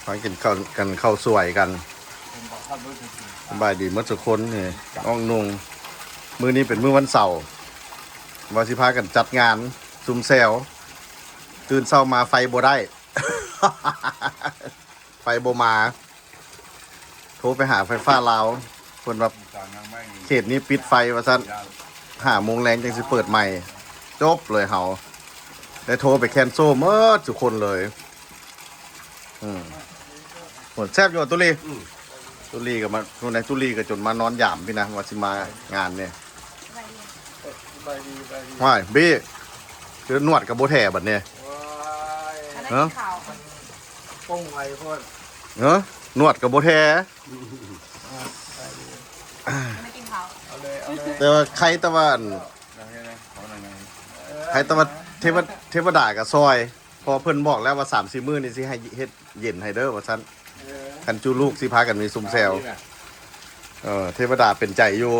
ฟังกินข้าวกันข้าวสวยกันสบายดีเมื่อสุกคนนี่น้องนุ่งมื้อนี้เป็นมื้อวันเสาร์วาสิพากันจัดงานซุ่มแซวตื่นเช้ามาไฟบ่ได้ ไฟบ่มาโทรไปหาไฟฟ้าลาวเพิ่นว่าเขตนี้ปิดไฟว่าซั่น5 โมงแรงจังสิเปิดใหม่จบเลยเฮาได้โทรไปแคนเซิลหมดทุกคนเลยหมดแซ่บอยู่ตุลีตุลีกับมาทุนไหนตุลีกับจนมานอนหยามพี่นะว่าสิมางานเนี่ยว้ายบี้คือนวดกับโบแถบัดเนี่ยเนาะป้องไว้พ่อเนาะนวดกับโบแถแต่ว่าใครตะวันใครตะวันเทวดากับซอยพอเพิ่นบอกแล้วว่า3-4 มื้อนี่สิให้เฮ็ดเย็นให้เด้อว่าซั่นกันจูลูกสิพากันมีซุ่มแซวเทวดาเป็นใจอยู่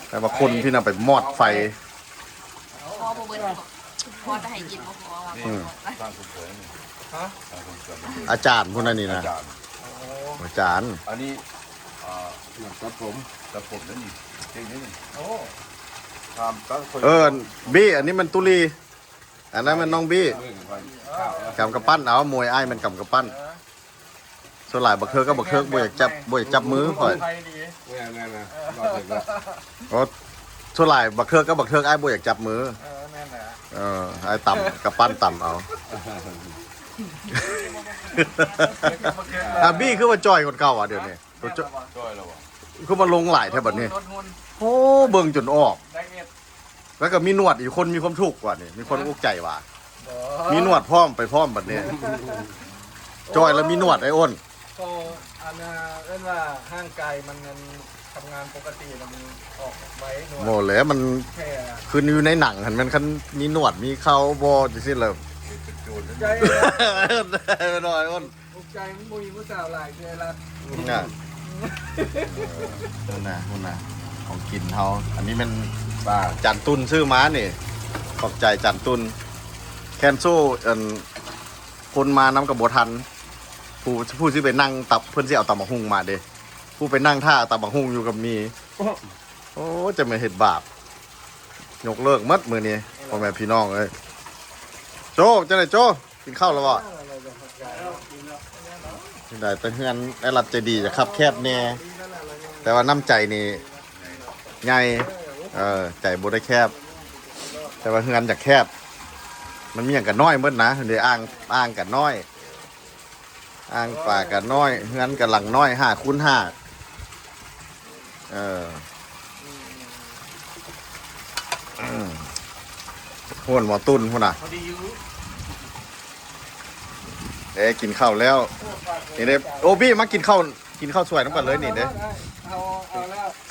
แต่ว่าคนที่นำไปมอดไฟพอบ่เบิ่นพอจะให้กินบ่พออาจารย์พวกนั้นนี่นะอาจารย์อันนี้ตัดผมนั่นนี่เองนี่บี้อันนี้มันตุลีอันนั้นมันน้องบี้กำกระปั้นเอามวยไอ้มันกำกระปั้นส่วนหลายบักเคิร์กก็บักเคิร์กบ่อยากจับมือข่อยโอ้ส่วนหลายบักเคิร์กก็บักเคิร์กไอ้บ่อยากจับมือไอ้ต่ำกระปั้นต่ำเอาบี้คือว่าจอยคนเก่าอ่ะเดี๋ยวนี้จอยแล้ววะคือมาลงหลายแถวแบบนี้โอ้เบิ่งจนออกแล้วก็มีหนวดอีกคนมีความทุกข์กว่านี่มีคนอุกใจว่ามีหนวดพร้อมไปพร้อมแบบนี้จอยแล้วมีหนวดไอ้อ้นก็อันนั้นเรียกว่าร่างกายมันทำงานปกติแล้วมันออกไว้หนวดโมเลยมันคืออยู่ในหนังเห็นมันคันมีหนวดมีเขาบอจะสิ้นเลยใจไปหน่อยอ้นใจมันบุยผู้สาวหลายเดือนละน่ะน่ะของกินเขาอันนี้มันจันตุนซื้อม้านี่ขอบใจจันตุนแคนโซ่คนมาน้ำกับบัวทันผู้ที่ไปนั่งตับเพื่อนที่เอาตับมะฮุ่งมาเด้ผู้ไปนั่งท่าตับมะฮุ่งอยู่กับมีโอ้จะไม่เห็นบาปยกเลิกมัดมือนี้พ่อแม่พี่น้องเลยโจ้จะไหนโจ้กินข้าวแล้วบ่ได้แต่เฮือนได้รับใจดีจะขับแคบแน่แต่ว่าน้ำใจนี่ใหญ่ใจบ่ได้แคบแต่ว่าเฮือนจะแคบมันมีอย่างกันน้อยเมื่อนะเดี๋ยวอ้างกันน้อยอ้างป่ากันน้อยเฮือนกันหลังน้อย5 คูณ 5ห้วนหมอตุ้นพุ่นน่ะกินข้าวแล้วนี่เด้โอ้บี้มากินข้าวสวยน้ำกันเลยนี่เด้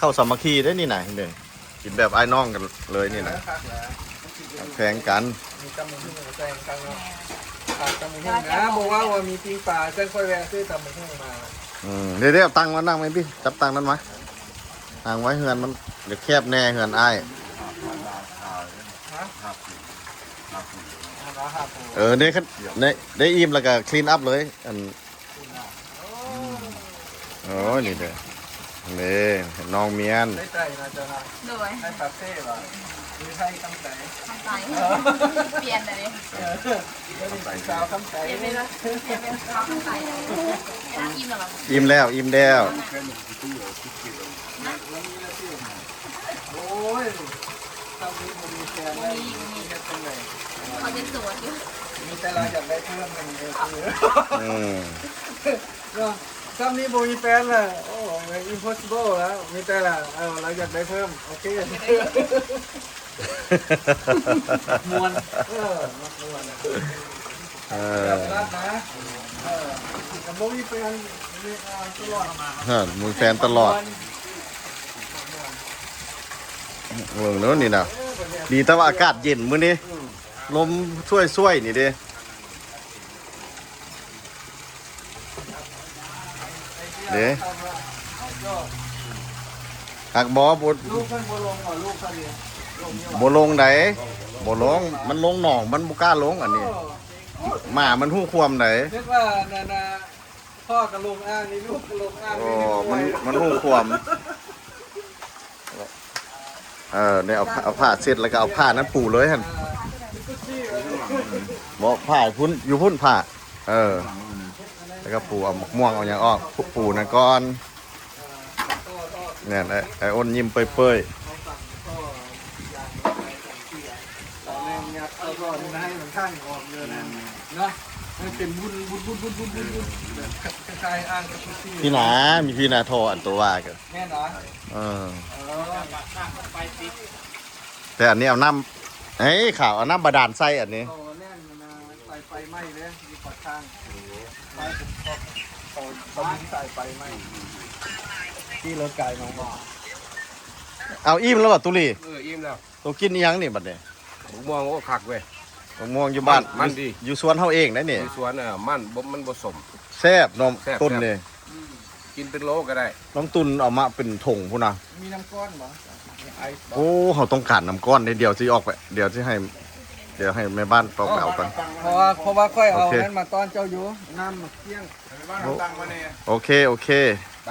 ข้าวสามัคคีได้นี่ไหนเด้กินแบบไอ้น้องกันเลยนี่นะแข่งกันมีตำมึงขึ้นมาแซงกันเนาะตำมึงขึ้นนะบอกว่ามีปิ้งปลาเส้นค่อยแวะซื้อตำมึงขึ้นมาเดี๋ยวตังมานั่งไหมพี่จับตังนั้นไหมตังไว้เฮือนมันเดี๋ยวแคบแน่เฮือนไอ้ได้อิ่มแล้วก็คลีนอัพเลยโอ้นี่เด้อนี่น้องเมียนได้ใจนะจ๊ะนะด้วยให้ตัดเส้ป่ะหรือให้คำใจเปลี่ยนเลยสาวคำใจเปลี่ยนไปแล้วเปลี่ยนเป็นสาวคำใจอิ่มแล้วอิ่มแล้วโอ้ยทำนี้มันมีแฟนแล้วมีแค่ตรงไหนเขาจะสวยอยู่มีแต่เราอยากได้เพิ่มมันก็ซ้ำนี้โบมีแฟนแหละโอ้ย impossible แล้วมีแต่ละเราอยากได้เพิ่มโอเคมวนมวนนะกับโบมีแฟนตลอดมีแฟนตลอดเมืองโน้นนี่นะดีแต่ว่าอากาศเย็นมื้อนี้ลมช่วยนี่เด้หักบอบดลูกเพิ่นบ่ลงลูกเขาเดียวบ่ลงไหน บ่ลงมันลงหนองมันบ่กล้าลงอันนี้หมามันฮู้ความไหน เรียกว่านาพ่อกับลุงอ้างนี่ลูกกับลุงอ้าง โอ้ นี่ มันฮู้ความเนี่ยเอาผ้าเสร็จแล้วก็เอาผ้านั้นปูเลยหั่นบ่ผ้าพุ่นอยู่พุ่นผ้าแล้วก็ปูเอาหมกม่วงเอาหยังออกปูนั่นก่อนเนี่ยไอ้อ้นยิ้มเปื่อย เอาก่อนนะให้มันข้างออกเยอะนะเนาะมันเป็นบุญคล้ายๆอ้างกับทุกที่ ๆพี่หนามีพี่หนาโทรอันตัวว่ากัน แน่นอน แต่อันนี้เอาน้ำข่าวเอาน้ำบาดาลใส่อันนี้ โอ้แน่นนะใส่ไฟไหม้เลยมีปอดข้างไฟผมเขายิงใส่ไฟไหม้ที่รถไก่น้องบอก เอาอิ่มแล้วบ่ตุลี อิ่มแล้ว ตัวกินอีหยังนี่บัดนี้ ผมมองว่าคักเว้ย มะม่วงอยู่บ้าน มันดี อยู่สวนเฮาเองนะนี่ ในสวนมันบ่สม แซ่บนม แซ่บ ต้นนี่ กินเป็นโลก็ได้ น้องตุนเอามาเป็นถุงพุ่นน่ะ มีน้ำก้อนเหรอไอซ์ โอ้เฮาต้องการน้ำก้อนเดี๋ยวสิออกไปเดี๋ยวสิให้แม่บ้านเปล่าๆกัน เพราะว่าค่อยเอา โอเค นั้นมาตอนเจ้าอยู่น้ำเที่ยง โอเค ไป